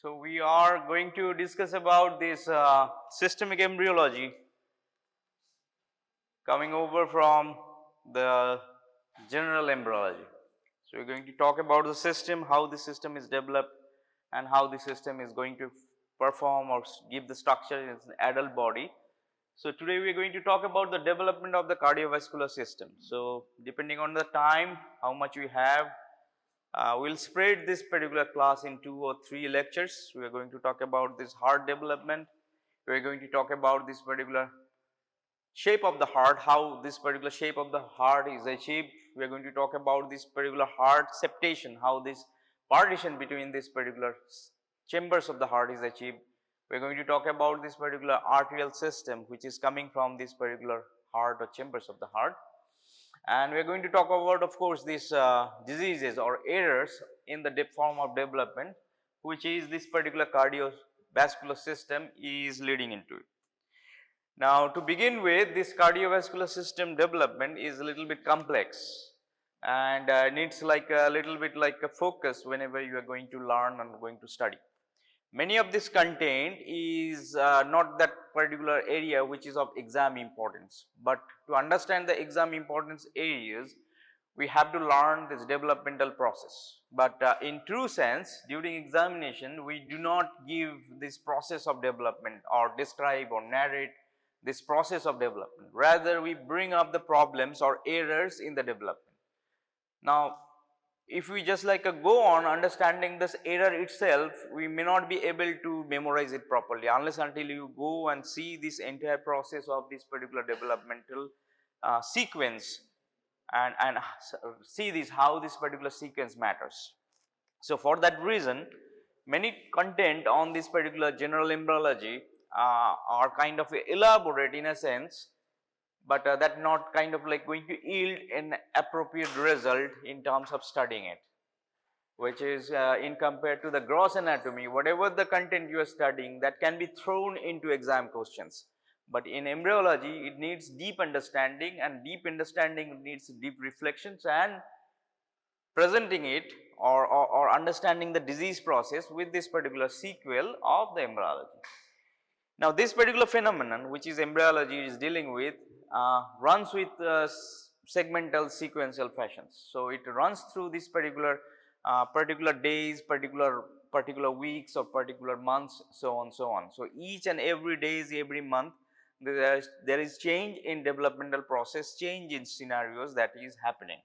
So, we are going to discuss about this systemic embryology coming over from the general embryology. So, we are going to talk about the system, how the system is developed and how the system is going to perform or give the structure in its adult body. So, today we are going to talk about the development of the cardiovascular system. So, depending on the time, how much we have, we will spread this particular class in 2 or 3 lectures. We are going to talk about this heart development. We are going to talk about this particular shape of the heart, how this particular shape of the heart is achieved. We are going to talk about this particular heart septation, how this partition between this particular chambers of the heart is achieved. We are going to talk about this particular arterial system which is coming from this particular heart or chambers of the heart. And we are going to talk about, of course, these diseases or errors in the form of development, which is this particular cardiovascular system is leading into it. Now, to begin with, this cardiovascular system development is a little bit complex and needs like a little bit like a focus whenever you are going to learn and going to study. Many of this content is not that particular area which is of exam importance, but to understand the exam importance areas, we have to learn this developmental process. But in true sense, during examination, we do not give this process of development or describe or narrate this process of development. Rather, we bring up the problems or errors in the development. Now, if we just like go on understanding this error itself, we may not be able to memorize it properly unless until you go and see this entire process of this particular developmental sequence and see this how this particular sequence matters. So, for that reason, many content on this particular general embryology are kind of elaborate in a sense, but that not kind of like going to yield an appropriate result in terms of studying it, which is in compared to the gross anatomy, whatever the content you are studying, that can be thrown into exam questions. But in embryology, it needs deep understanding, and deep understanding needs deep reflections and presenting it or understanding the disease process with this particular sequel of the embryology. Now, this particular phenomenon which is embryology is dealing with runs with segmental sequential fashions. So, it runs through this particular days, particular weeks or particular months, so on so on. So, each and every days, every month there is change in developmental process, change in scenarios that is happening.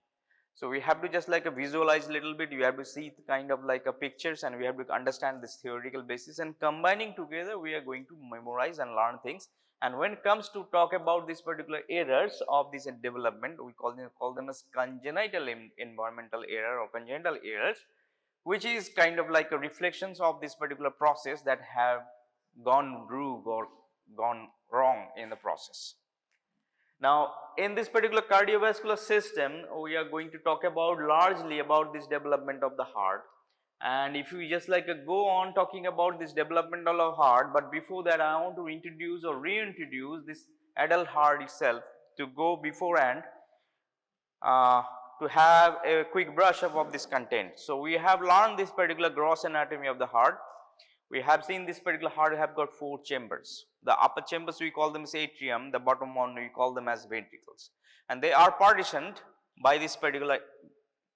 So, we have to just like visualize little bit, you have to see kind of like pictures, and we have to understand this theoretical basis, and combining together we are going to memorize and learn things. And when it comes to talk about this particular errors of this development, we call them as congenital environmental error or congenital errors, which is kind of like a reflections of this particular process that have gone rogue or gone wrong in the process. Now, in this particular cardiovascular system, we are going to talk about largely about this development of the heart. And if you just like go on talking about this development of the heart, but before that I want to introduce or reintroduce this adult heart itself to go beforehand to have a quick brush up of this content. So, we have learned this particular gross anatomy of the heart. We have seen this particular heart have got 4 chambers. The upper chambers we call them as atrium, the bottom one we call them as ventricles, and they are partitioned by this particular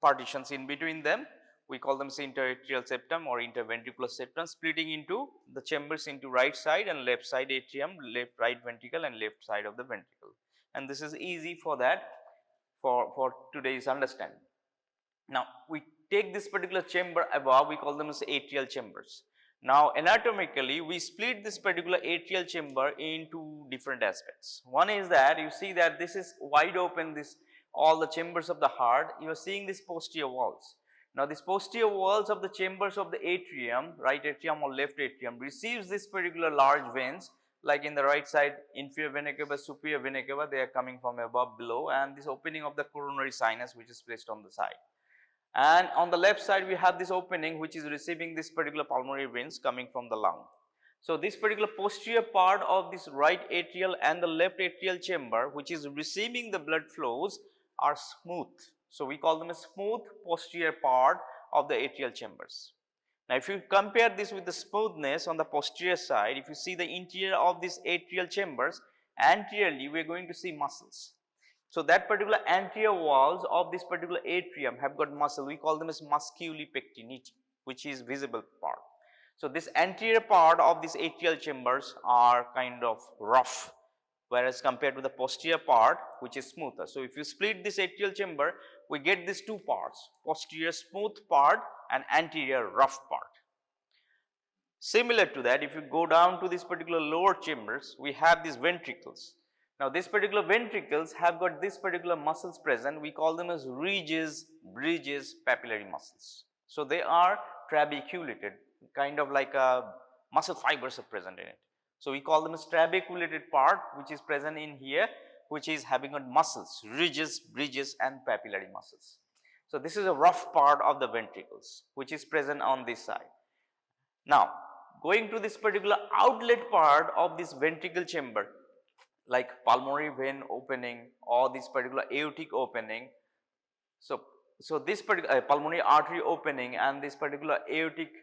partitions in between them. We call them interatrial septum or interventricular septum, splitting into the chambers into right side and left side atrium, right ventricle and left side of the ventricle, and this is easy for that for today's understanding. Now, we take this particular chamber above, we call them as atrial chambers. Now, anatomically we split this particular atrial chamber into different aspects. One is that you see that this is wide open, this all the chambers of the heart, you are seeing these posterior walls. Now, these posterior walls of the chambers of the atrium, right atrium or left atrium, receives this particular large veins, like in the right side inferior vena cava, superior vena cava, they are coming from above, below, and this opening of the coronary sinus which is placed on the side. And on the left side we have this opening which is receiving this particular pulmonary veins coming from the lung. So, this particular posterior part of this right atrial and the left atrial chamber which is receiving the blood flows are smooth. So, we call them a smooth posterior part of the atrial chambers. Now, if you compare this with the smoothness on the posterior side, if you see the interior of these atrial chambers, anteriorly we are going to see muscles. So, that particular anterior walls of this particular atrium have got muscle, we call them as musculi pectinati, which is visible part. So, this anterior part of these atrial chambers are kind of rough, whereas compared to the posterior part which is smoother. So, if you split this atrial chamber, we get these two parts, posterior smooth part and anterior rough part. Similar to that, if you go down to this particular lower chambers, we have these ventricles. Now, these particular ventricles have got this particular muscles present, we call them as ridges, bridges, papillary muscles. So, they are trabeculated, kind of like a muscle fibers are present in it. So, we call them as trabeculated part which is present in here, which is having got muscles, ridges, bridges and papillary muscles. So, this is a rough part of the ventricles which is present on this side. Now, going to this particular outlet part of this ventricle chamber, like pulmonary vein opening or this particular aortic opening. So this particular pulmonary artery opening and this particular aortic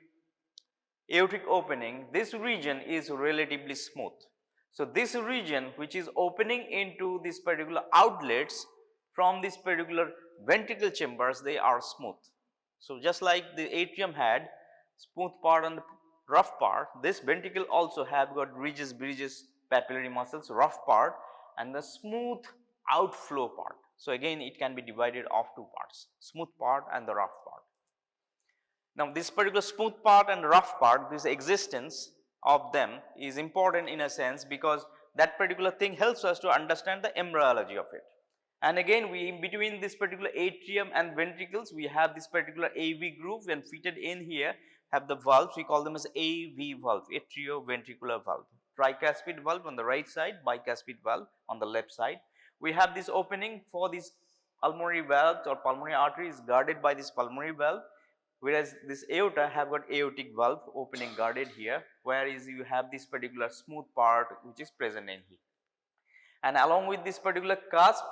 opening, this region is relatively smooth. So, this region which is opening into this particular outlets from this particular ventricle chambers, they are smooth. So, just like the atrium had smooth part and the rough part, this ventricle also have got ridges, bridges, papillary muscles, rough part and the smooth outflow part. So, again it can be divided of two parts, smooth part and the rough part. Now, this particular smooth part and rough part, this existence of them is important in a sense, because that particular thing helps us to understand the embryology of it. And again, we in between this particular atrium and ventricles, we have this particular AV groove, and fitted in here have the valves, we call them as AV valve, atrioventricular valve, tricuspid valve on the right side, bicuspid valve on the left side. We have this opening for these pulmonary valves or pulmonary arteries guarded by this pulmonary valve, whereas this aorta have got aortic valve opening guarded here, whereas you have this particular smooth part which is present in here. And along with this particular cusp,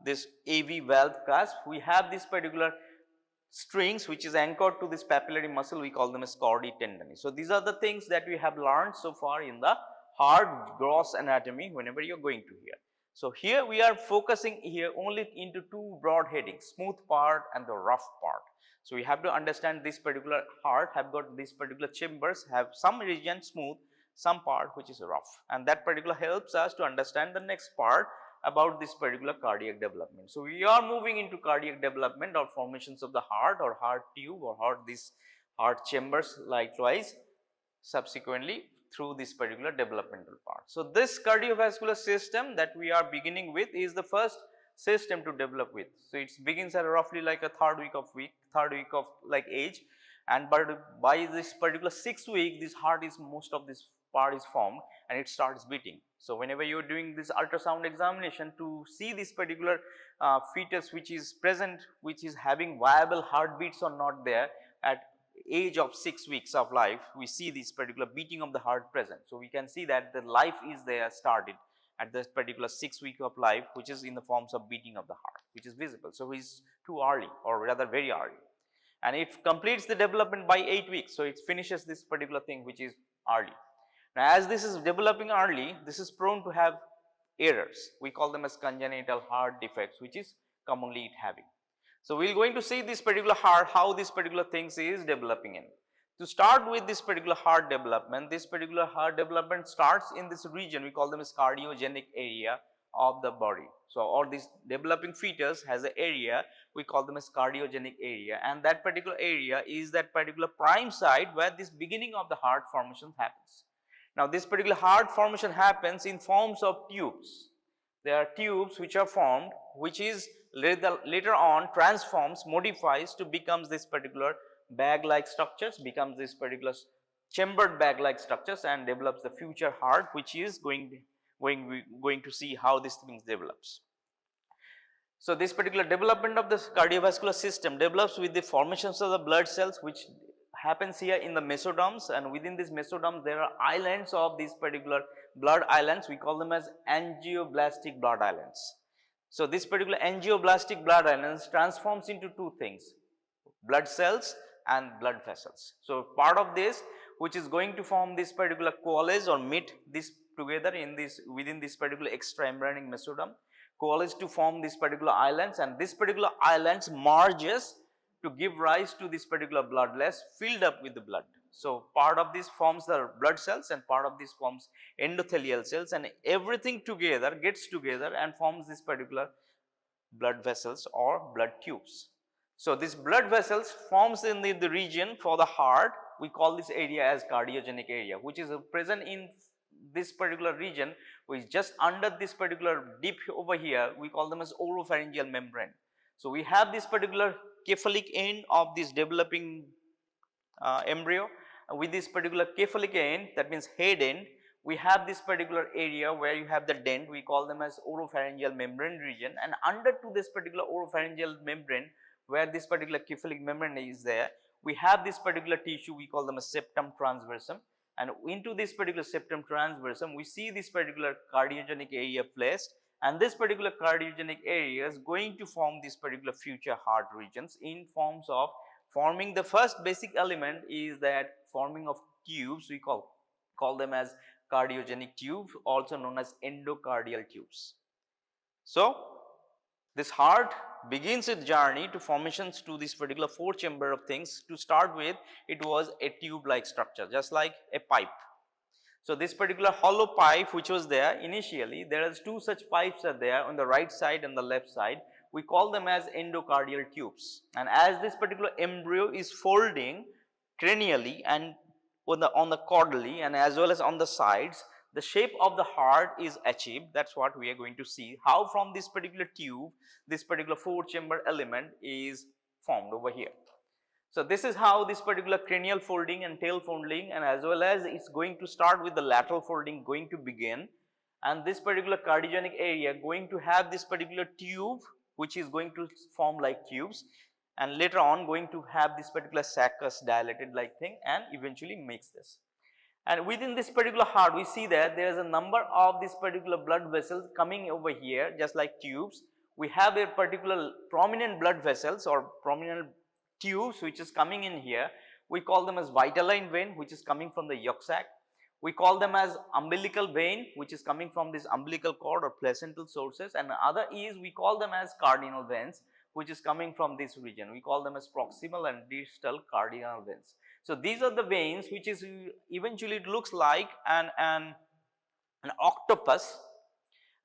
this AV valve cusp, we have this particular strings which is anchored to this papillary muscle, we call them as cordis tendineae. So, these are the things that we have learned so far in the heart gross anatomy whenever you are going to here. So, here we are focusing here only into two broad headings, smooth part and the rough part. So, we have to understand this particular heart have got these particular chambers, have some region smooth, some part which is rough, and that particular helps us to understand the next part about this particular cardiac development. So, we are moving into cardiac development or formations of the heart or heart tube or these heart chambers likewise subsequently through this particular developmental part. So, this cardiovascular system that we are beginning with is the first system to develop with. So, it begins at roughly like a third week of like age, and but by this particular 6th week, this heart is most of this part is formed and it starts beating. So, whenever you are doing this ultrasound examination to see this particular fetus which is present, which is having viable heartbeats or not there at age of 6 weeks of life, we see this particular beating of the heart present. So, we can see that the life is there started at this particular 6th week of life, which is in the forms of beating of the heart, which is visible. So, it is too early or rather very early, and it completes the development by 8 weeks. So, it finishes this particular thing which is early. Now, as this is developing early, this is prone to have errors. We call them as congenital heart defects, which is commonly it having. So, we are going to see this particular heart, how this particular things is developing in. To start with this particular heart development starts in this region, we call them as cardiogenic area of the body. So, or this developing fetus has an area, we call them as cardiogenic area, and that particular area is that particular prime site where this beginning of the heart formation happens. Now, this particular heart formation happens in forms of tubes. There are tubes which are formed, which is later on transforms, modifies to becomes this particular bag like structures, becomes this particular chambered bag like structures, and develops the future heart, which is going to see how this thing develops. So, this particular development of the cardiovascular system develops with the formations of the blood cells, which happens here in the mesoderms, and within this mesoderm there are islands of these particular blood islands, we call them as angioblastic blood islands. So, this particular angioblastic blood islands transforms into two things, blood cells and blood vessels. So, part of this which is going to form this particular coalesce or meet this together in this within this particular extraembryonic mesoderm, coalesce to form these particular islands, and this particular islands merges to give rise to this particular bloodless filled up with the blood. So, part of this forms the blood cells and part of this forms endothelial cells, and everything together gets together and forms this particular blood vessels or blood tubes. So, this blood vessels forms in the region for the heart. We call this area as cardiogenic area, which is present in this particular region, which is just under this particular dip over here. We call them as oropharyngeal membrane. So, we have this particular cephalic end of this developing embryo. With this particular cephalic end, that means head end, we have this particular area where you have the dent. We call them as oropharyngeal membrane region, and under to this particular oropharyngeal membrane, where this particular cephalic membrane is there, we have this particular tissue, we call them a septum transversum, and into this particular septum transversum we see this particular cardiogenic area placed, and this particular cardiogenic area is going to form this particular future heart regions in forms of forming the first basic element is that forming of tubes. We call them as cardiogenic tubes, also known as endocardial tubes. So, this heart begins its journey to formations to this particular four chamber of things. To start with, it was a tube like structure, just like a pipe. So, this particular hollow pipe which was there initially, there are two such pipes are there on the right side and the left side. We call them as endocardial tubes, and as this particular embryo is folding cranially and on the caudally and as well as on the sides, the shape of the heart is achieved. That is what we are going to see, how from this particular tube, this particular four chamber element is formed over here. So, this is how this particular cranial folding and tail folding, and as well as it is going to start with the lateral folding going to begin, and this particular cardiogenic area going to have this particular tube which is going to form like tubes, and later on going to have this particular saccus dilated like thing and eventually makes this. And within this particular heart we see that there is a number of this particular blood vessels coming over here just like tubes. We have a particular prominent blood vessels or prominent tubes which is coming in here. We call them as vitelline vein which is coming from the yolk sac. We call them as umbilical vein which is coming from this umbilical cord or placental sources, and other is we call them as cardinal veins which is coming from this region. We call them as proximal and distal cardinal veins. So, these are the veins which is eventually it looks like an octopus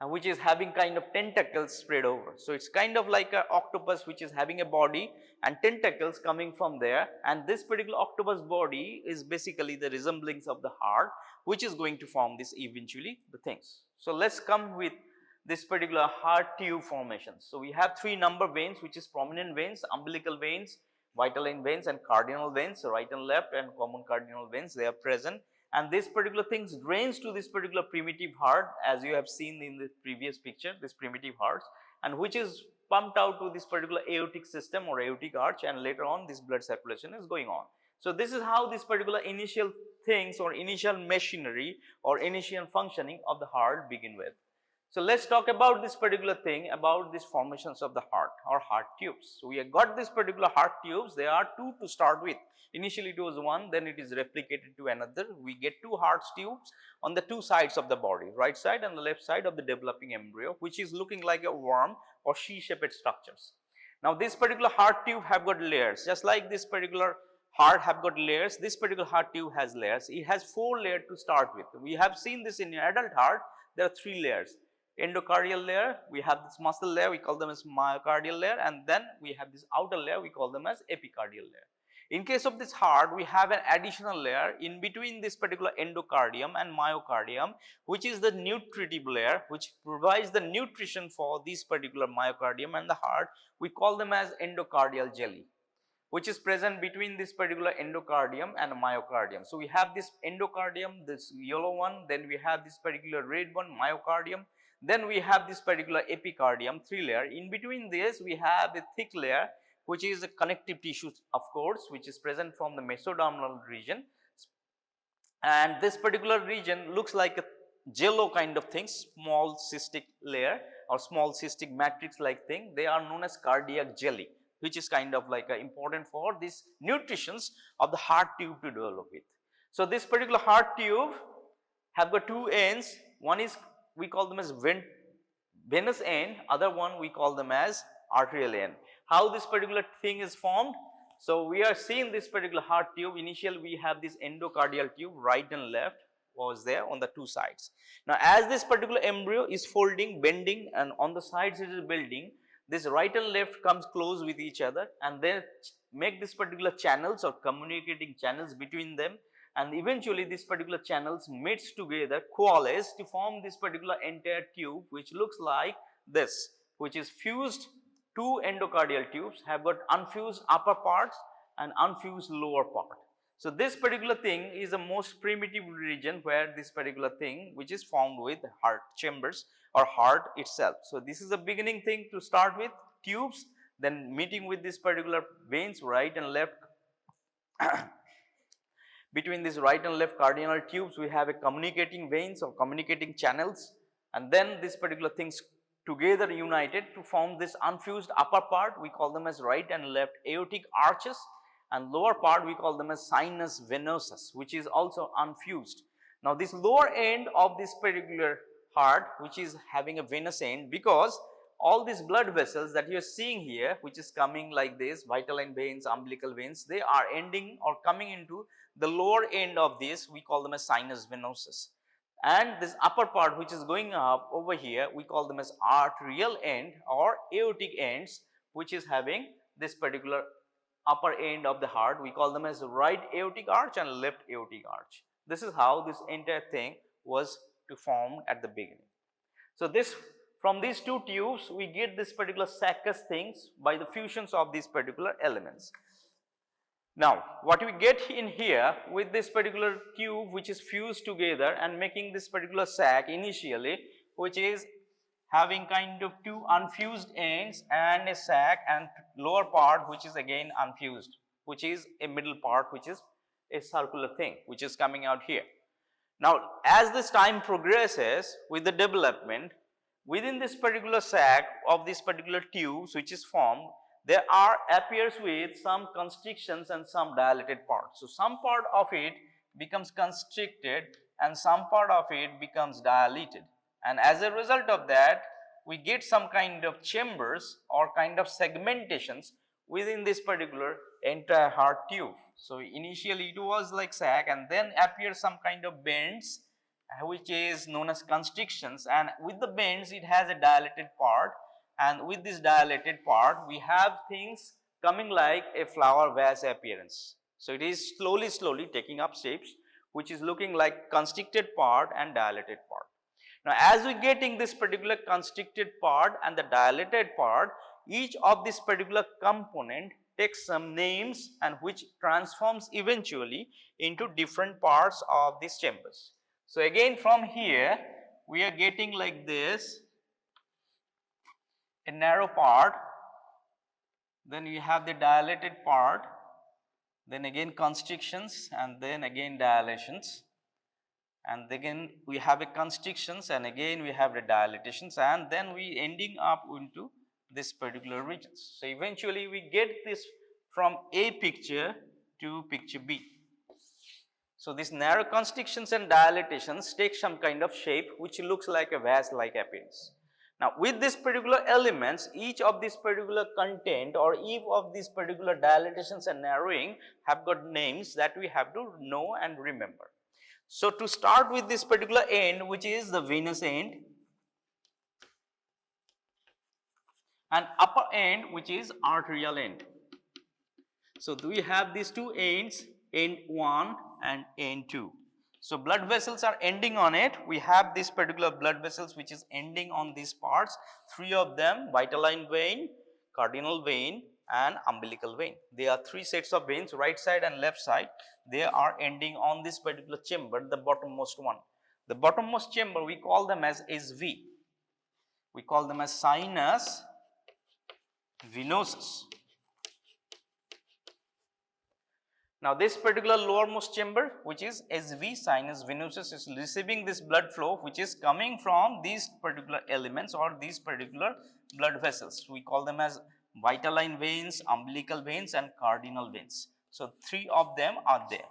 which is having kind of tentacles spread over. So, it is kind of like an octopus which is having a body and tentacles coming from there, and this particular octopus body is basically the resemblance of the heart which is going to form this eventually the things. So, let us come with this particular heart tube formations. So, we have three number veins which is prominent veins, umbilical veins, vitelline veins and cardinal veins, so right and left and common cardinal veins they are present, and this particular things drains to this particular primitive heart as you have seen in the previous picture, this primitive hearts, and which is pumped out to this particular aortic system or aortic arch, and later on this blood circulation is going on. So, this is how this particular initial things or initial machinery or initial functioning of the heart begin with. So, let us talk about this particular thing about these formations of the heart or heart tubes. So, we have got this particular heart tubes, there are two to start with. Initially it was one, then it is replicated to another. We get two heart tubes on the two sides of the body, right side and the left side of the developing embryo, which is looking like a worm or C-shaped structures. Now, this particular heart tube have got layers, just like this particular heart have got layers. This particular heart tube has layers. It has four layers to start with. We have seen this in adult heart, there are three layers. Endocardial layer, we have this muscle layer, we call them as myocardial layer, and then we have this outer layer, we call them as epicardial layer. In case of this heart, we have an additional layer in between this particular endocardium and myocardium, which is the nutritive layer which provides the nutrition for this particular myocardium and the heart. We call them as endocardial jelly, which is present between this particular endocardium and myocardium. So, we have this endocardium, this yellow one, then we have this particular red one, myocardium, then we have this particular epicardium, three layer. In between this, we have a thick layer which is a connective tissue, of course, which is present from the mesodermal region, and this particular region looks like a jello kind of thing, small cystic layer or small cystic matrix like thing. They are known as cardiac jelly. which is kind of like important for this nutritions of the heart tube to develop with. So, this particular heart tube have got two ends, one is we call them as venous end, other one we call them as arterial end. How this particular thing is formed? So, we are seeing this particular heart tube, initially we have this endocardial tube right and left was there on the two sides. Now, as this particular embryo is folding, bending and on the sides it is building, this right and left comes close with each other and then make this particular channels or communicating channels between them, and eventually this particular channels meets together, coalesce to form this particular entire tube which looks like this, which is fused. Two endocardial tubes have got unfused upper parts and unfused lower part. So, this particular thing is the most primitive region where this particular thing which is formed with heart chambers or heart itself. So, this is the beginning thing to start with, tubes, then meeting with this particular veins right and left. Between these right and left cardinal tubes we have a communicating veins or communicating channels, and then this particular things together united to form this unfused upper part, we call them as right and left aortic arches, and lower part we call them as sinus venosus, which is also unfused. Now, this lower end of this particular heart which is having a venous end, because all these blood vessels that you are seeing here which is coming like this, vitelline veins, umbilical veins, they are ending or coming into the lower end of this, we call them as sinus venosus. And this upper part which is going up over here, we call them as arterial end or aortic ends, which is having this particular upper end of the heart, we call them as right aortic arch and left aortic arch. This is how this entire thing was to form at the beginning. So, this from these two tubes we get this particular saccus things by the fusions of these particular elements. Now, what we get in here with this particular tube which is fused together and making this particular sac initially, which is having kind of two unfused ends and a sac, and lower part which is again unfused, which is a middle part which is a circular thing which is coming out here. Now, as this time progresses with the development, within this particular sac of this particular tubes which is formed, there appears with some constrictions and some dilated parts. So, some part of it becomes constricted and some part of it becomes dilated, and as a result of that we get some kind of chambers or kind of segmentations within this particular entire heart tube. So, initially it was like sac and then appears some kind of bends which is known as constrictions, and with the bends it has a dilated part, and with this dilated part we have things coming like a flower vase appearance. So, it is slowly taking up shapes which is looking like constricted part and dilated part. Now, as we getting this particular constricted part and the dilated part, each of this particular component takes some names and which transforms eventually into different parts of these chambers. So, again from here we are getting like this a narrow part, then we have the dilated part, then again constrictions and then again dilations, and again we have a constrictions and again we have the dilatations, and then we ending up into this particular regions. So, eventually we get this from A picture to picture B. So, these narrow constrictions and dilatations take some kind of shape which looks like a vase like appearance. Now, with this particular elements, each of this particular content or each of these particular dilatations and narrowing have got names that we have to know and remember. So, to start with this particular end which is the venous end, and upper end which is arterial end. So, we have these two ends, end 1 and end 2. So, blood vessels are ending on it. We have this particular blood vessels which is ending on these parts, 3 of them: vitelline vein, cardinal vein and umbilical vein. They are 3 sets of veins, right side and left side. They are ending on this particular chamber, the bottommost one. The bottommost chamber we call them as SV. We call them as sinus venosus. Now, this particular lowermost chamber which is SV, sinus venosus, is receiving this blood flow which is coming from these particular elements or these particular blood vessels. We call them as vitelline veins, umbilical veins and cardinal veins. So, 3 of them are there.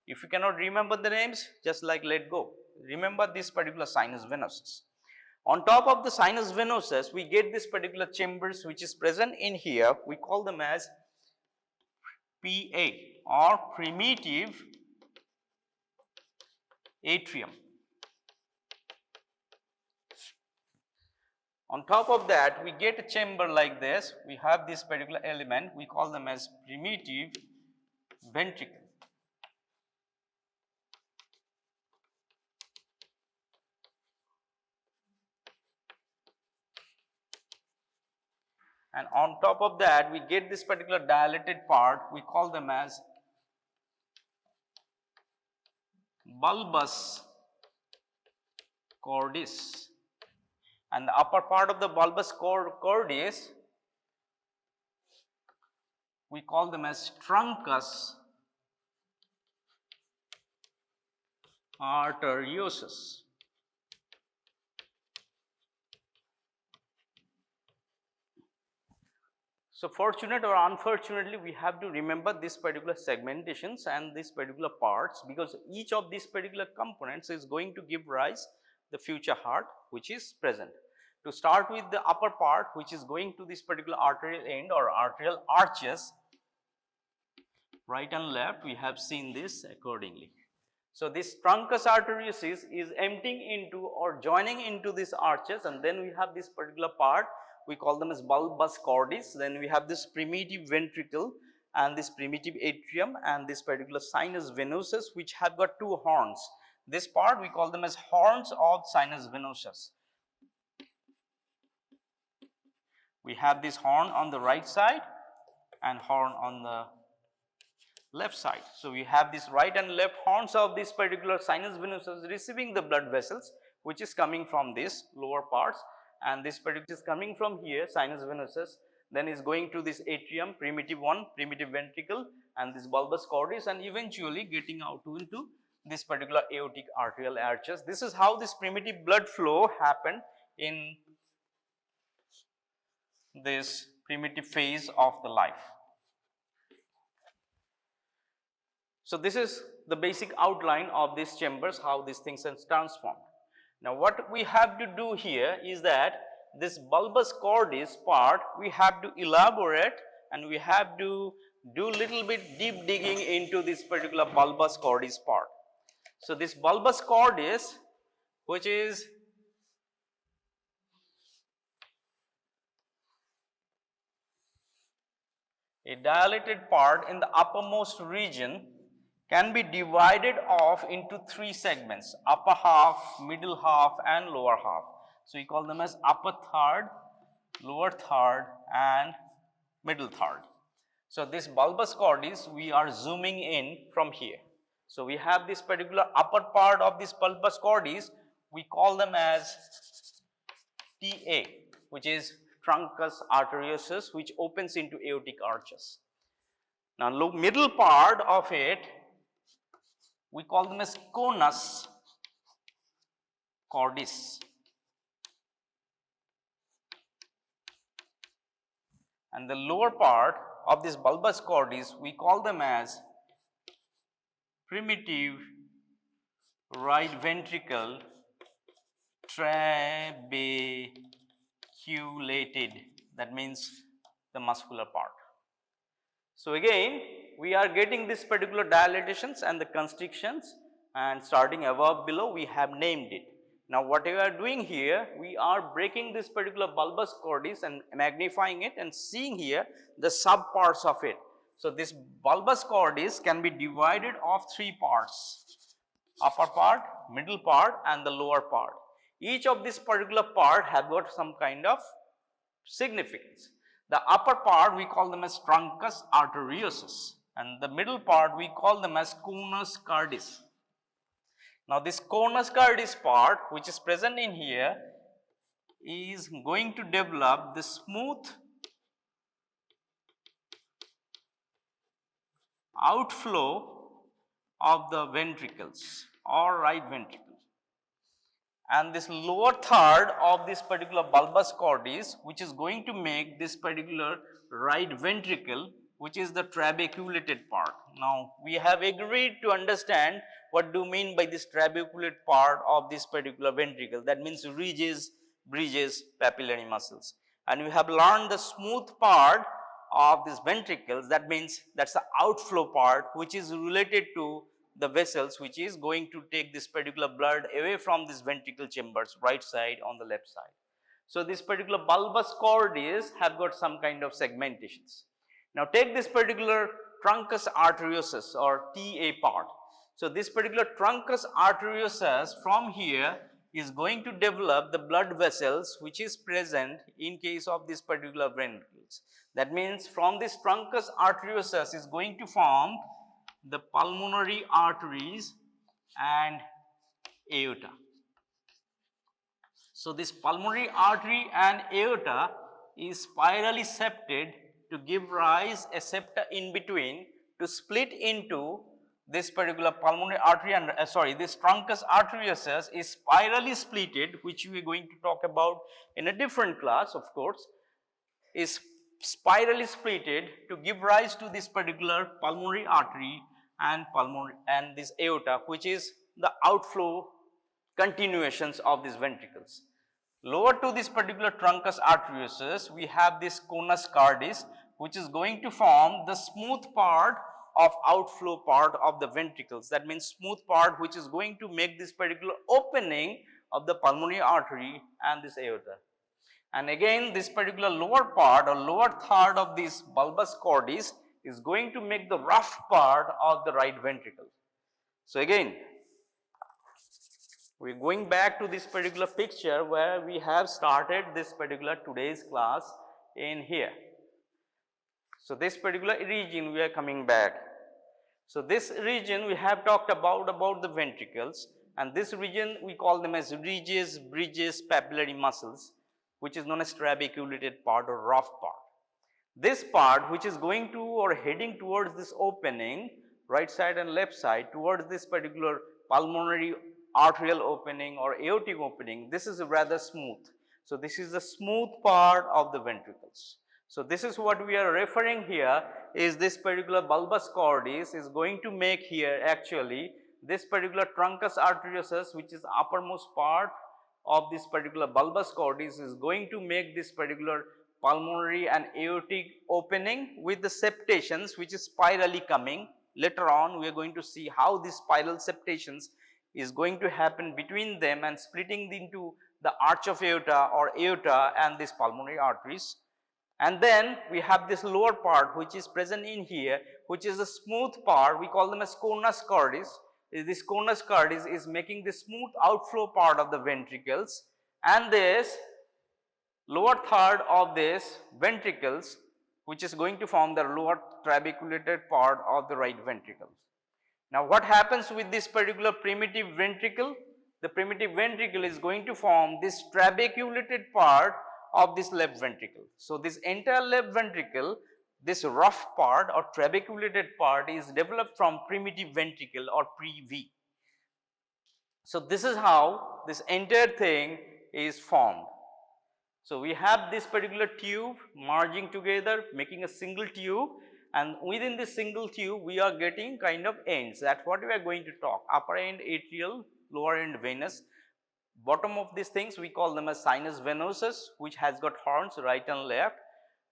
If you cannot remember the names, just like let go. Remember this particular sinus venosus. On top of the sinus venosus, we get this particular chambers which is present in here. We call them as PA or primitive atrium. On top of that, we get a chamber like this. We have this particular element. We call them as primitive ventricle. And on top of that, we get this particular dilated part. We call them as bulbus cordis. And the upper part of the bulbus cordis, we call them as truncus arteriosus. So, fortunate or unfortunately, we have to remember this particular segmentations and these particular parts, because each of these particular components is going to give rise the future heart which is present. To start with the upper part, which is going to this particular arterial end or arterial arches, right and left, we have seen this accordingly. So, this truncus arteriosus is emptying into or joining into these arches, and then we have this particular part, we call them as bulbus cordis. Then we have this primitive ventricle and this primitive atrium and this particular sinus venosus, which have got 2 horns. This part we call them as horns of sinus venosus. We have this horn on the right side and horn on the left side. So, we have this right and left horns of this particular sinus venosus receiving the blood vessels, which is coming from this lower parts, and this particular is coming from here sinus venosus, then is going to this atrium, primitive one, primitive ventricle, and this bulbus cordis, and eventually getting out into this particular aortic arterial arches. This is how this primitive blood flow happened in this primitive phase of the life. So, this is the basic outline of these chambers, how these things are transformed. Now, what we have to do here is that this bulbus cordis part we have to elaborate, and we have to do little bit deep digging into this particular bulbus cordis part. So, this bulbus cordis, which is a dilated part in the uppermost region, can be divided off into 3 segments: upper half, middle half and lower half. So, we call them as upper third, lower third and middle third. So, this bulbus cordis we are zooming in from here. So, we have this particular upper part of this bulbus cordis, we call them as TA, which is truncus arteriosus, which opens into aortic arches. Now, look, middle part of it we call them as conus cordis, and the lower part of this bulbus cordis we call them as primitive right ventricle trabeculated, that means the muscular part. So, again we are getting this particular dilatations and the constrictions, and starting above below we have named it. Now, what we are doing here, we are breaking this particular bulbus cordis and magnifying it and seeing here the sub parts of it. So, this bulbus cordis can be divided of 3 parts: upper part, middle part and the lower part. Each of this particular part have got some kind of significance. The upper part we call them as truncus arteriosus, and the middle part we call them as conus cordis. Now, this conus cordis part which is present in here is going to develop the smooth outflow of the ventricles or right ventricle, and this lower third of this particular bulbus cordis, which is going to make this particular right ventricle, which is the trabeculated part. Now, we have agreed to understand what do you mean by this trabeculated part of this particular ventricle. That means ridges, bridges, papillary muscles. And we have learned the smooth part of these ventricles. That means that's the outflow part, which is related to the vessels, which is going to take this particular blood away from these ventricle chambers, right side on the left side. So, this particular bulbus cordis have got some kind of segmentations. Now, take this particular truncus arteriosus or TA part. So, this particular truncus arteriosus from here is going to develop the blood vessels which is present in case of this particular ventricles. That means, from this truncus arteriosus is going to form the pulmonary arteries and aorta. So, this pulmonary artery and aorta is spirally septed to give rise a septa in between to split into this particular pulmonary artery and this truncus arteriosus is spirally splitted, which we are going to talk about in a different class, of course, is spirally splitted to give rise to this particular pulmonary artery and this aorta, which is the outflow continuations of these ventricles. Lower to this particular truncus arteriosus, we have this conus cordis, which is going to form the smooth part of outflow part of the ventricles. That means smooth part which is going to make this particular opening of the pulmonary artery and this aorta. And again, this particular lower part or lower third of this bulbus cordis is going to make the rough part of the right ventricle. So, again, we are going back to this particular picture where we have started this particular today's class in here. So, this particular region we are coming back. So, this region we have talked about the ventricles, and this region we call them as ridges, bridges, papillary muscles, which is known as trabeculated part or rough part. This part which is going to or heading towards this opening, right side and left side, towards this particular pulmonary arterial opening or aortic opening, this is rather smooth. So, this is the smooth part of the ventricles. So, this is what we are referring here is this particular bulbus cordis is going to make here actually this particular truncus arteriosus, which is uppermost part of this particular bulbus cordis, is going to make this particular pulmonary and aortic opening with the septations which is spirally coming. Later on we are going to see how these spiral septations is going to happen between them and splitting into the arch of aorta or aorta and these pulmonary arteries. And then we have this lower part which is present in here, which is a smooth part, we call them as conus cordis. This conus cordis is making the smooth outflow part of the ventricles, and this lower third of this ventricles which is going to form the lower trabeculated part of the right ventricle. Now, what happens with this particular primitive ventricle? The primitive ventricle is going to form this trabeculated part of this left ventricle. So, this entire left ventricle, this rough part or trabeculated part is developed from primitive ventricle or pre-V. So, this is how this entire thing is formed. So, we have this particular tube merging together, making a single tube, and within this single tube we are getting kind of ends. That is what we are going to talk: upper end atrial, lower end venous. Bottom of these things we call them as sinus venosus, which has got horns right and left,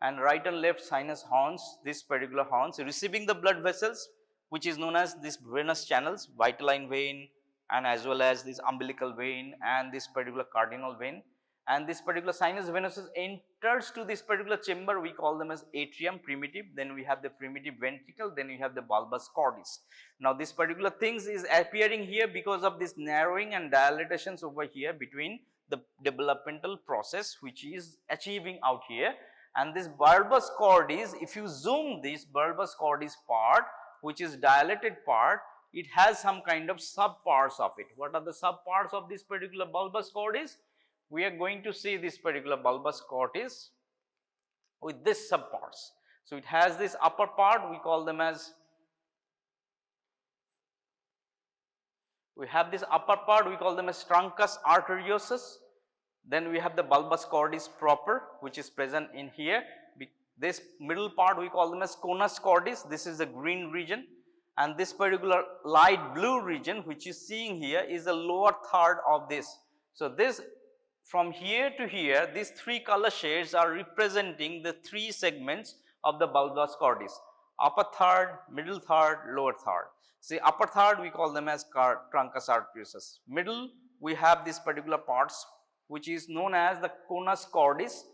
and right and left sinus horns, this particular horns receiving the blood vessels which is known as this venous channels, vitelline vein and as well as this umbilical vein and this particular cardinal vein. And this particular sinus venosus enters to this particular chamber, we call them as atrium primitive, then we have the primitive ventricle, then we have the bulbus cordis. Now, this particular things is appearing here because of this narrowing and dilatations over here between the developmental process which is achieving out here. And this bulbus cordis, if you zoom this bulbus cordis part which is dilated part, it has some kind of subparts of it. What are the subparts of this particular bulbus cordis? We are going to see this particular bulbus cordis with this subparts. So, it has this upper part, we call them as, we have this upper part, we call them as truncus arteriosus. Then we have the bulbus cordis proper, which is present in here. This middle part we call them as conus cordis, this is the green region, and this particular light blue region which you seeing here is the lower third of this. So, this from here to here, these three color shades are representing the three segments of the bulbus cordis, upper third, middle third, lower third. See, upper third we call them as truncus arteriosus. Middle we have this particular parts which is known as the conus cordis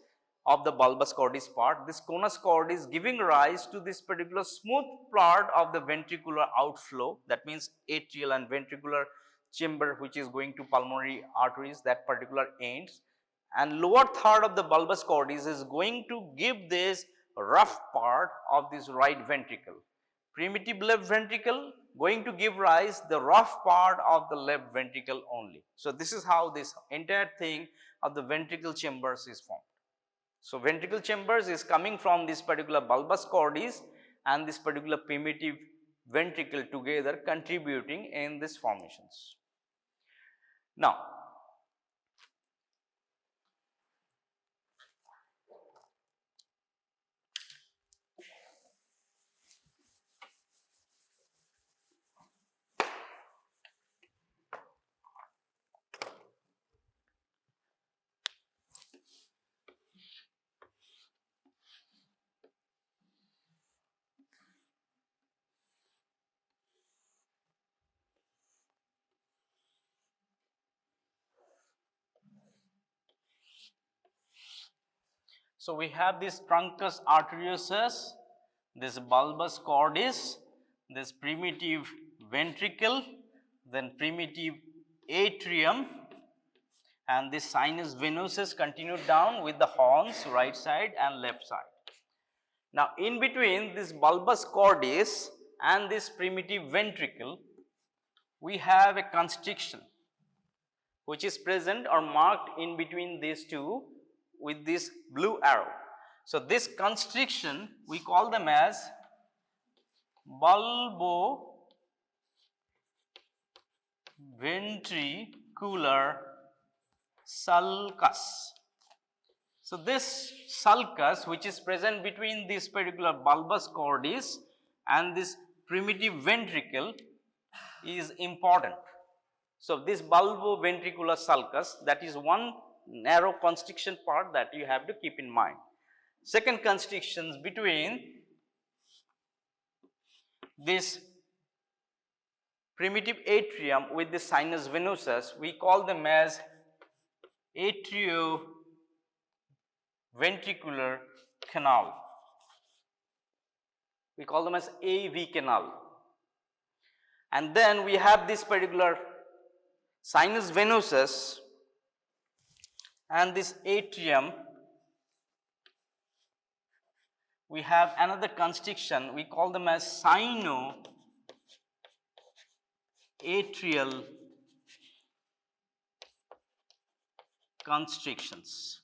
of the bulbus cordis part. This conus cordis giving rise to this particular smooth part of the ventricular outflow, that means atrial and ventricular chamber which is going to pulmonary arteries, that particular ends, and lower third of the bulbus cordis is going to give this rough part of this right ventricle. Primitive left ventricle going to give rise the rough part of the left ventricle only. So, this is how this entire thing of the ventricle chambers is formed. So, ventricle chambers is coming from this particular bulbus cordis and this particular primitive ventricle together contributing in these formations. Now, so we have this truncus arteriosus, this bulbus cordis, this primitive ventricle, then primitive atrium, and this sinus venosus continued down with the horns right side and left side. Now, in between this bulbus cordis and this primitive ventricle, we have a constriction which is present or marked in between these two with this blue arrow. So, this constriction we call them as bulboventricular sulcus. So, this sulcus which is present between this particular bulbus cordis and this primitive ventricle is important. So, this bulboventricular sulcus, that is one narrow constriction part that you have to keep in mind. Second constrictions between this primitive atrium with the sinus venosus, we call them as atrioventricular canal. We call them as AV canal. And then we have this particular sinus venosus and this atrium, we have another constriction, we call them as sinoatrial constrictions.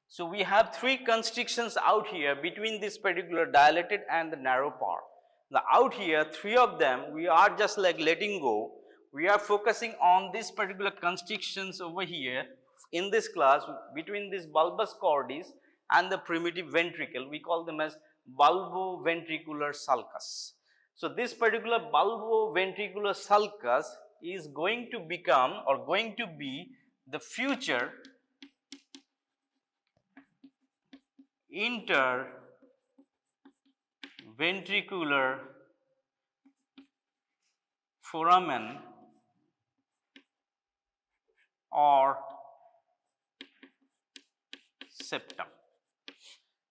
So, we have three constrictions out here between this particular dilated and the narrow part. Now, out here three of them we are just like letting go, we are focusing on this particular constrictions over here in this class between this bulbus cordis and the primitive ventricle, we call them as bulboventricular sulcus. So, this particular bulboventricular sulcus is going to become or going to be the future interventricular foramen or septum.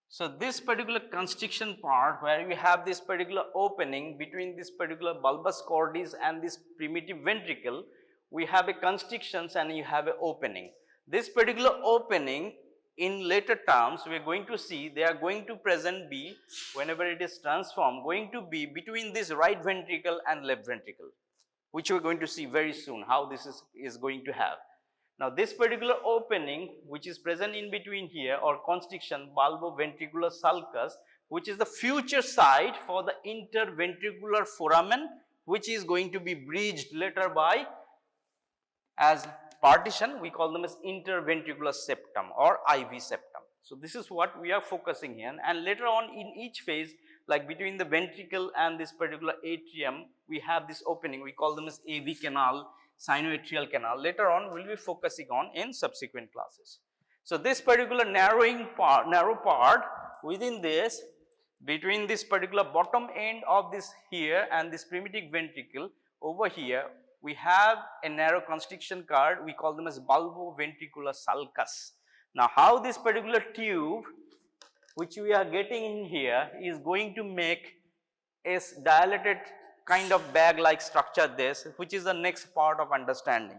So, this particular constriction part where we have this particular opening between this particular bulbus cordis and this primitive ventricle, we have a constrictions and you have an opening. This particular opening in later terms we are going to see they are going to present be whenever it is transformed going to be between this right ventricle and left ventricle, which we are going to see very soon how this is going to have. Now, this particular opening which is present in between here or constriction bulboventricular sulcus, which is the future site for the interventricular foramen, which is going to be bridged later by as partition, we call them as interventricular septum or IV septum. So this is what we are focusing here, and later on in each phase, like between the ventricle and this particular atrium, we have this opening, we call them as AV canal, sinoatrial canal. Later on we will be focusing on in subsequent classes. So this particular narrow part within this, between this particular bottom end of this here and this primitive ventricle over here, we have a narrow constriction cord, we call them as bulboventricular sulcus. Now how this particular tube which we are getting in here is going to make a dilated kind of bag like structure this, which is the next part of understanding.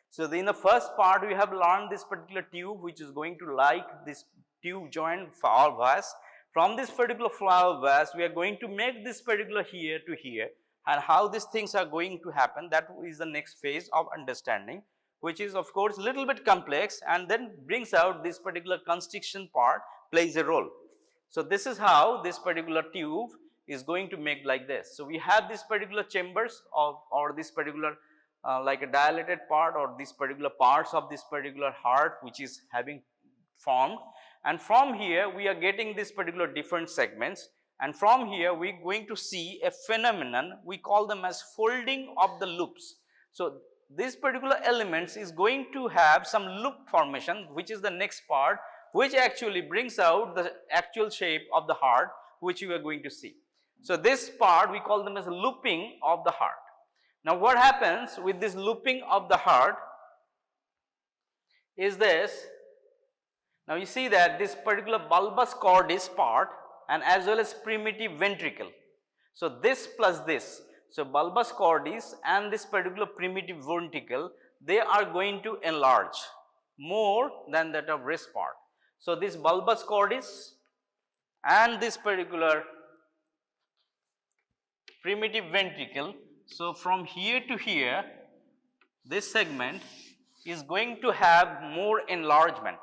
So in the first part we have learned this particular tube which is going to like this tube joint flower vase. From this particular flower vase we are going to make this particular here to here, and how these things are going to happen, that is the next phase of understanding, which is of course little bit complex, and then brings out this particular constriction part plays a role. So this is how this particular tube is going to make like this. So we have this particular chambers of, or this particular like a dilated part, or these particular parts of this particular heart which is having formed, and from here we are getting this particular different segments, and from here we are going to see a phenomenon, we call them as folding of the loops. So this particular elements is going to have some loop formation, which is the next part, which actually brings out the actual shape of the heart which you are going to see. So this part we call them as looping of the heart. Now what happens with this looping of the heart is this. Now you see that this particular bulbus cordis part and as well as primitive ventricle. So this plus this. So bulbus cordis and this particular primitive ventricle, they are going to enlarge more than that of rest part. So this bulbus cordis and this particular primitive ventricle, so from here to here, this segment is going to have more enlargement.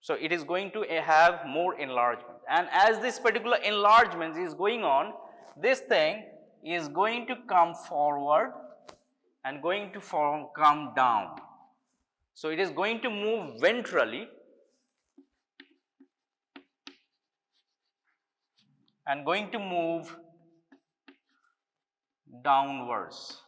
So it is going to have more enlargement, and as this particular enlargement is going on, this thing is going to come forward and going to come down. So it is going to move ventrally and going to move downwards.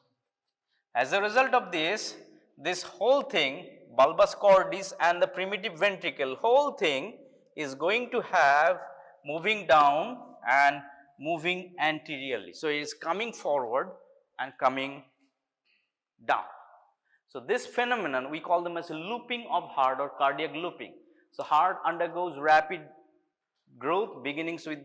As a result of this, this whole thing, bulbus cordis and the primitive ventricle, whole thing is going to have moving down and moving anteriorly. So it is coming forward and coming down. So this phenomenon we call them as looping of heart or cardiac looping. So heart undergoes rapid growth beginnings with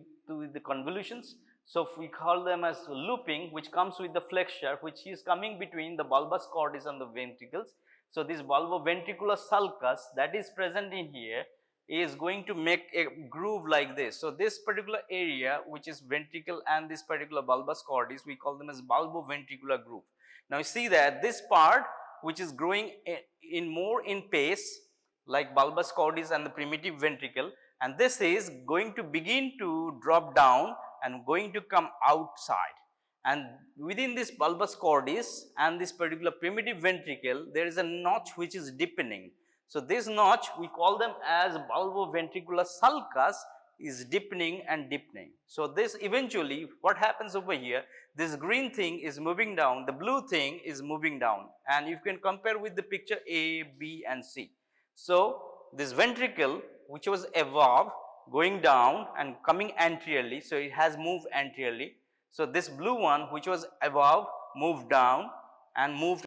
the convolutions. So we call them as looping, which comes with the flexure, which is coming between the bulbus cordis and the ventricles. So this bulboventricular sulcus that is present in here is going to make a groove like this. So this particular area which is ventricle and this particular bulbus cordis, we call them as bulboventricular groove. Now you see that this part which is growing in pace like bulbus cordis and the primitive ventricle, and this is going to begin to drop down and going to come outside, and within this bulbus cordis and this particular primitive ventricle there is a notch which is deepening. So this notch we call them as bulboventricular sulcus is deepening and deepening. So this eventually what happens over here, this green thing is moving down, the blue thing is moving down, and you can compare with the picture A, B and C. So this ventricle which was above going down and coming anteriorly, so it has moved anteriorly. So this blue one which was above moved down and moved,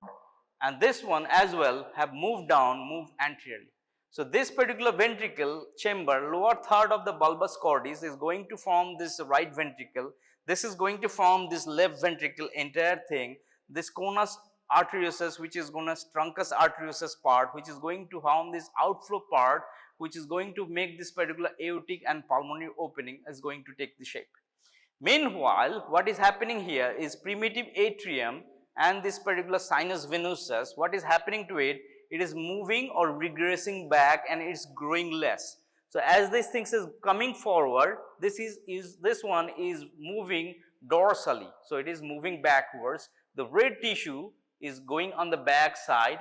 and this one as well have moved down, moved anteriorly. So this particular ventricle chamber, lower third of the bulbus cordis is going to form this right ventricle, this is going to form this left ventricle entire thing, this conus arteriosus which is known as truncus arteriosus part which is going to form this outflow part which is going to make this particular aortic and pulmonary opening is going to take the shape. Meanwhile, what is happening here is primitive atrium and this particular sinus venosus, what is happening to it, it is moving or regressing back and it is growing less. So as this thing is coming forward, this one is moving dorsally, so it is moving backwards. The red tissue is going on the back side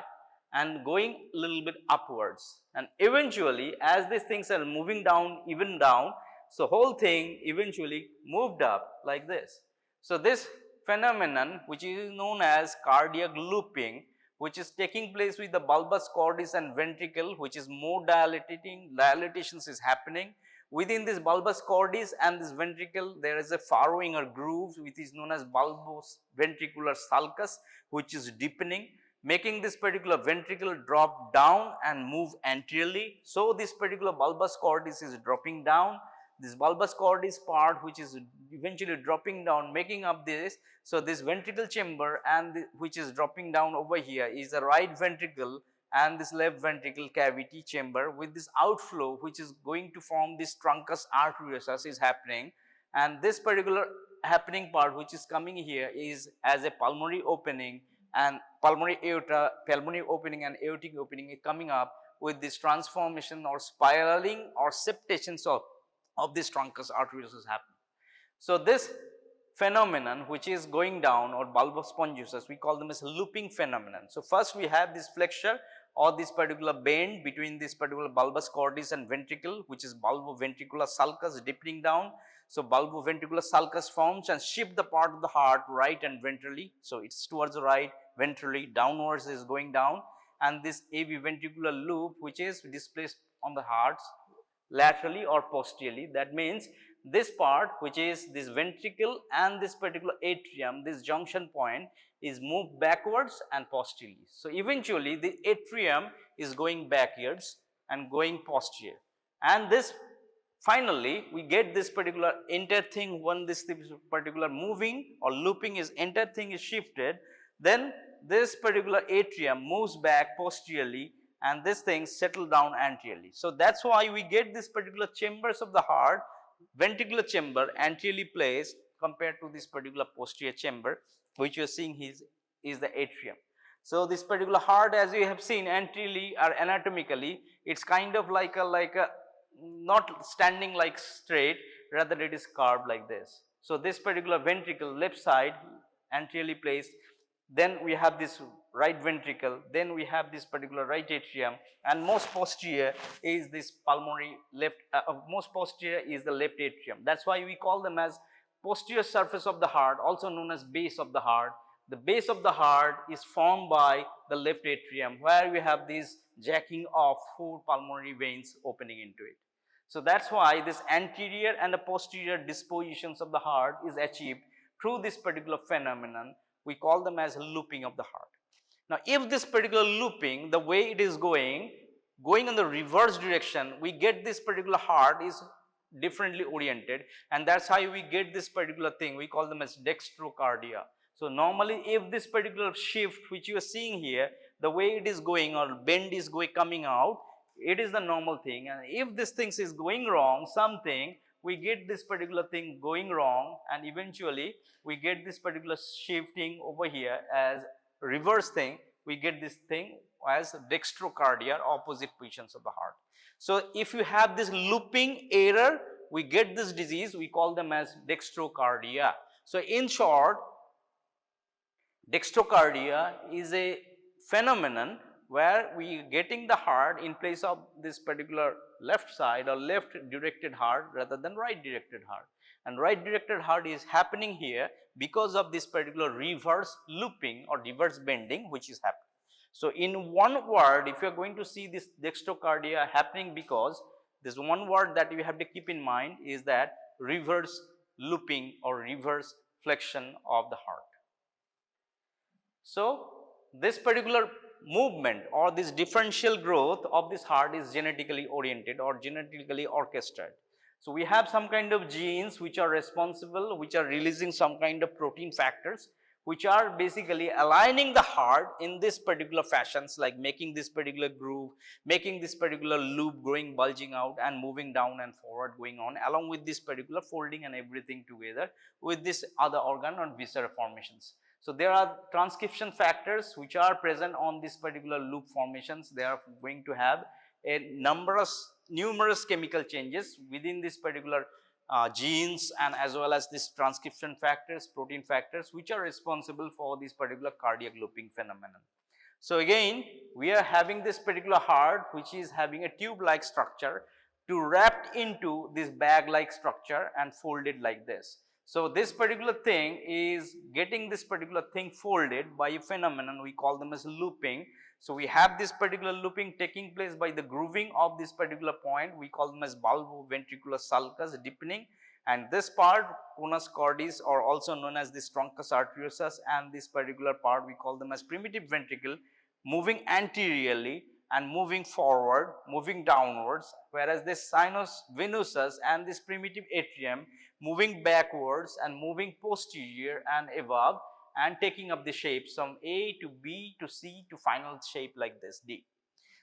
and going a little bit upwards, and eventually as these things are moving down, even down, so whole thing eventually moved up like this. So this phenomenon, which is known as cardiac looping, which is taking place with the bulbus, cordis and ventricle, which is more dilatations is happening. Within this bulbus cordis and this ventricle, there is a furrowing or groove which is known as bulbus ventricular sulcus, which is deepening, making this particular ventricle drop down and move anteriorly. So this particular bulbus cordis is dropping down. This bulbus cordis part, which is eventually dropping down, making up this. So this ventricle chamber and which is dropping down over here is the right ventricle and this left ventricle cavity chamber, with this outflow which is going to form this truncus arteriosus is happening, and this particular happening part which is coming here is as a pulmonary opening, and pulmonary aorta, pulmonary opening and aortic opening is coming up with this transformation or spiraling or septations of this truncus arteriosus happening. So this phenomenon which is going down, or bulbus spongiosus, we call them as looping phenomenon. So first we have this flexure or this particular bend between this particular bulbus cordis and ventricle, which is bulboventricular sulcus deepening down. So bulboventricular sulcus forms and shift the part of the heart right and ventrally. So it's towards the right, ventrally, downwards is going down, and this AV ventricular loop which is displaced on the heart laterally or posteriorly. That means this part which is this ventricle and this particular atrium, this junction point is moved backwards and posteriorly. So eventually the atrium is going backwards and going posterior, and this finally we get this particular entire thing. When this particular moving or looping is entire thing is shifted, then this particular atrium moves back posteriorly and this thing settle down anteriorly. So that's why we get this particular chambers of the heart, ventricular chamber anteriorly placed compared to this particular posterior chamber, which you are seeing is the atrium. So this particular heart, as you have seen anteriorly or anatomically, it's kind of like a not standing like straight, rather it is curved like this. So this particular ventricle left side anteriorly placed, then we have this right ventricle, then we have this particular right atrium, and most posterior is this pulmonary left, most posterior is the left atrium. That's why we call them as posterior surface of the heart, also known as base of the heart. The base of the heart is formed by the left atrium, where we have this jacking of 4 pulmonary veins opening into it. So that's why this anterior and the posterior dispositions of the heart is achieved through this particular phenomenon. We call them as looping of the heart. Now, if this particular looping, the way it is going in the reverse direction, we get this particular heart is differently oriented, and that's how we get this particular thing. We call them as dextrocardia. So normally, if this particular shift which you are seeing here, the way it is going or bend is coming out, it is the normal thing. And if this thing is going wrong, something, we get this particular thing going wrong, and eventually we get this particular shifting over here as reverse thing. We get this thing as dextrocardia, opposite positions of the heart. So if you have this looping error, we get this disease. We call them as dextrocardia. So in short, dextrocardia is a phenomenon where we getting the heart in place of this particular left side or left directed heart rather than right directed heart. And right directed heart is happening here because of this particular reverse looping or reverse bending which is happening. So in one word, if you are going to see this dextrocardia happening, because this one word that you have to keep in mind is that reverse looping or reverse flexion of the heart. So this particular movement or this differential growth of this heart is genetically oriented or genetically orchestrated. So we have some kind of genes which are responsible, which are releasing some kind of protein factors, which are basically aligning the heart in this particular fashions, like making this particular groove, making this particular loop growing, bulging out and moving down and forward going on, along with this particular folding and everything together with this other organ or viscera formations. So there are transcription factors which are present on this particular loop formations. They are going to have a numerous chemical changes within this particular genes, and as well as this transcription factors, protein factors, which are responsible for this particular cardiac looping phenomenon. So again, we are having this particular heart which is having a tube like structure to wrapped into this bag like structure and folded like this. So this particular thing is getting this particular thing folded by a phenomenon we call them as looping. So we have this particular looping taking place by the grooving of this particular point, we call them as bulboventricular sulcus deepening, and this part conus cordis or also known as this truncus arteriosus, and this particular part we call them as primitive ventricle moving anteriorly and moving forward, moving downwards, whereas this sinus venosus and this primitive atrium moving backwards and moving posterior and above and taking up the shape from A to B to C to final shape like this D.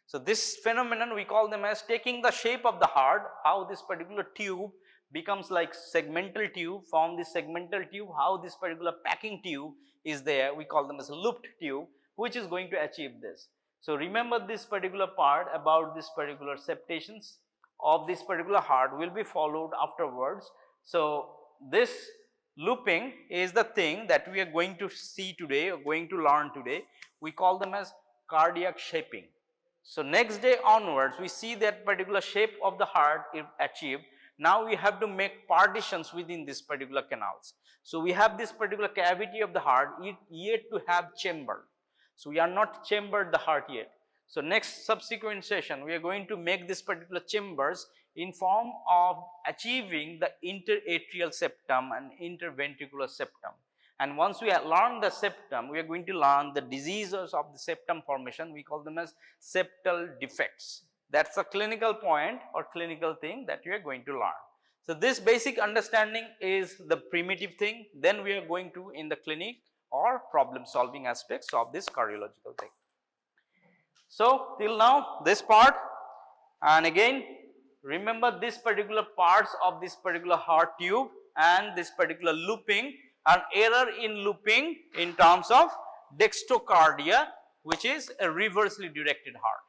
So this phenomenon we call them as taking the shape of the heart, how this particular tube becomes like segmental tube, from this segmental tube how this particular packing tube is there, we call them as a looped tube, which is going to achieve this. So remember this particular part about this particular septations of this particular heart will be followed afterwards. So this looping is the thing that we are going to see today or going to learn today. We call them as cardiac shaping. So next day onwards we see that particular shape of the heart is achieved. Now we have to make partitions within this particular canals. So we have this particular cavity of the heart yet to have chamber. So we are not chambered the heart yet. So next subsequent session we are going to make this particular chambers in form of achieving the interatrial septum and interventricular septum. And once we have learned the septum, we are going to learn the diseases of the septum formation. We call them as septal defects. That's a clinical point or clinical thing that we are going to learn. So this basic understanding is the primitive thing. Then we are going to in the clinic or problem solving aspects of this cardiological thing. So till now this part, and again remember this particular parts of this particular heart tube and this particular looping, an error in looping in terms of dextrocardia, which is a reversely directed heart.